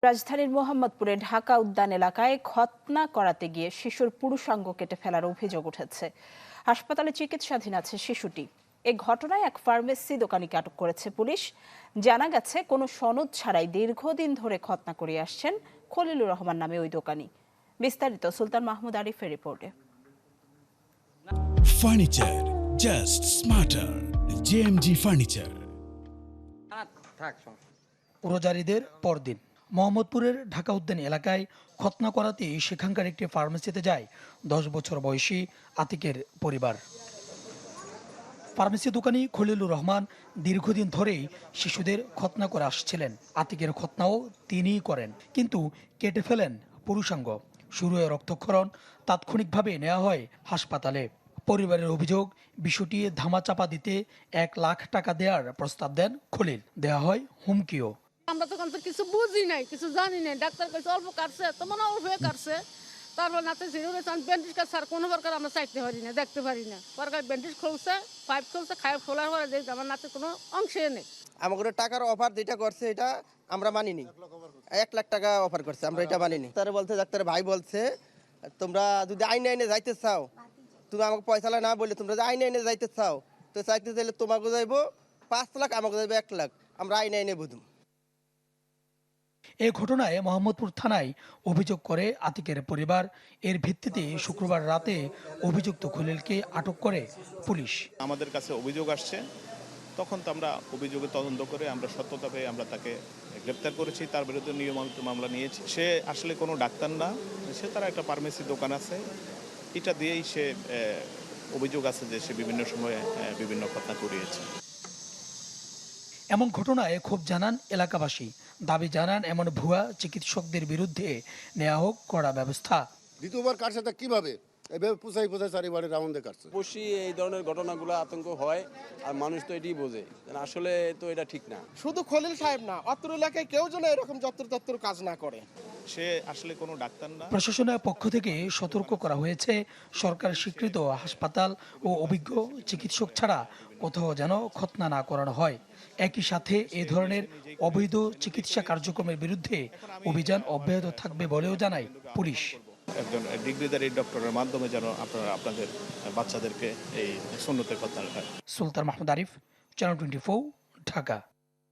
রাজধানীর মোহাম্মদপুরে ঢাকা উদ্যান এলাকায় খৎনা করাতে গিয়ে শিশুর পুরুষাঙ্গ কেটে ফেলার অভিযোগ উঠেছে। হাসপাতালে চিকিৎসাধীন আছে শিশুটি। এ ঘটনায় এক ফার্মেসি দোকানিকে আটক করেছে পুলিশ। জানা গেছে কোনো সনদ ছাড়াই দীর্ঘদিন ধরে খৎনা করে আসছেন খলিলুর রহমান নামে ওই দোকানি। বিস্তারিত সুলতান মাহমুদ আরিফের রিপোর্টে। Furniture just smarter, JMG furniture. রোজারিদের পরদিন মোহাম্মদপুরের ঢাকা উদ্যান এলাকায় খৎনা করাতে সেখানকার একটি ফার্মেসিতে যায় 10 বছর বয়সী আতিকের পরিবার। ফার্মেসি দোকানি খলিলুর রহমান দীর্ঘদিন ধরেই শিশুদের খৎনা করে আসছিলেন। আতিকের খৎনাও তিনিই করেন, কিন্তু কেটে ফেলেন পুরুষাঙ্গ। শুরু হয়ে রক্তক্ষরণ, তাৎক্ষণিকভাবে নেওয়া হয় হাসপাতালে। পরিবারের অভিযোগ, বিষয়টি ধামাচাপা দিতে 1 লাখ টাকা দেওয়ার প্রস্তাব দেন খলিল। দেওয়া হয় হুমকিও। আমরা তখন তো কিছু বুঝি নাই, কিছু জানি নাই। ডাক্তার কাছে অল্প কাটছে, তো মনে অল্প হয়ে কাটছে। তারপর নাতে ব্যান্ডেজ কাটছে, আর কোনো প্রকার আমরা চাইতে পারি না, দেখতে পারি না। পরকার ব্যান্ডেজ খুলছে, পাইপ খুলছে, খায় খোলার পরে দেখি আমার নাতে কোনো অংশে নেই। আমাদের টাকার অফার যেটা করছে এটা আমরা মানিনি। 1 লাখ টাকা অফার করছে, আমরা এটা মানিনি। তারা বলছে, ডাক্তার ভাই বলছে, তোমরা যদি আইনে যাইতে চাও, তুমি আমাকে পয়সা না বললে, তোমরা যদি আইনে যাইতে চাও, তো চাইতে চাইলে তোমাকে যাইবো 5 লাখ, আমাকে যাইবো 1 লাখ। আমরা আইনে বুঝুম। এই ঘটনায় মোহাম্মদপুর থানায় অভিযোগ করে আতিকের পরিবার। এর ভিত্তিতে শুক্রবার রাতে অভিযুক্ত খলিলকে আটক করে পুলিশ। আমাদের কাছে অভিযোগ আসছে, তখন তো আমরা অভিযোগে তদন্ত করে আমরা সত্যতা পেয়ে আমরা তাকে গ্রেপ্তার করেছি। তার বিরুদ্ধে নিয়মিত মামলা নিয়েছি। সে আসলে কোনো ডাক্তার না, সে তার একটা ফার্মেসি দোকান আছে। এটা দিয়েই সে অভিযোগ আছে যে সে বিভিন্ন সময়ে বিভিন্ন ঘটনা করিয়েছে। এমন ঘটনায় ক্ষোভ জানান এলাকাবাসী। দাবি জানান এমন ভুয়া চিকিৎসকদের বিরুদ্ধে নেওয়া হোক কড়া ব্যবস্থা। দ্বিতীয়বার কাটছে তা কিভাবে? এভাবে পুষাই চারিবারে রাউন্ডে কাটছে। অবশ্যই এই ধরনের ঘটনাগুলো আতঙ্ক হয়, আর মানুষ তো এটাই বোঝে আসলে তো এটা ঠিক না। শুধু খলিল সাহেব না, অত্র এলাকায় কেউ যেন এরকম যত্র কাজ না করে। সে আসলে কোনো ডাক্তার না। প্রশাসনের পক্ষ থেকে সতর্ক করা হয়েছে, সরকার স্বীকৃত হাসপাতাল ও অভিজ্ঞ চিকিৎসক ছাড়া কোথাও যেন খৎনা না করানো হয়। একই সাথে এ ধরনের অবৈধ চিকিৎসা কার্যক্রমের বিরুদ্ধে অভিযান অব্যাহত থাকবে বলেও জানায় পুলিশ। একজন ডিগ্রিধারী ডক্টরের মাধ্যমে যেন আপনাদের বাচ্চাদেরকে এই সুন্নতের কথা হয়। সুলতান মাহমুদ আরিফ, চ্যানেল 24, ঢাকা।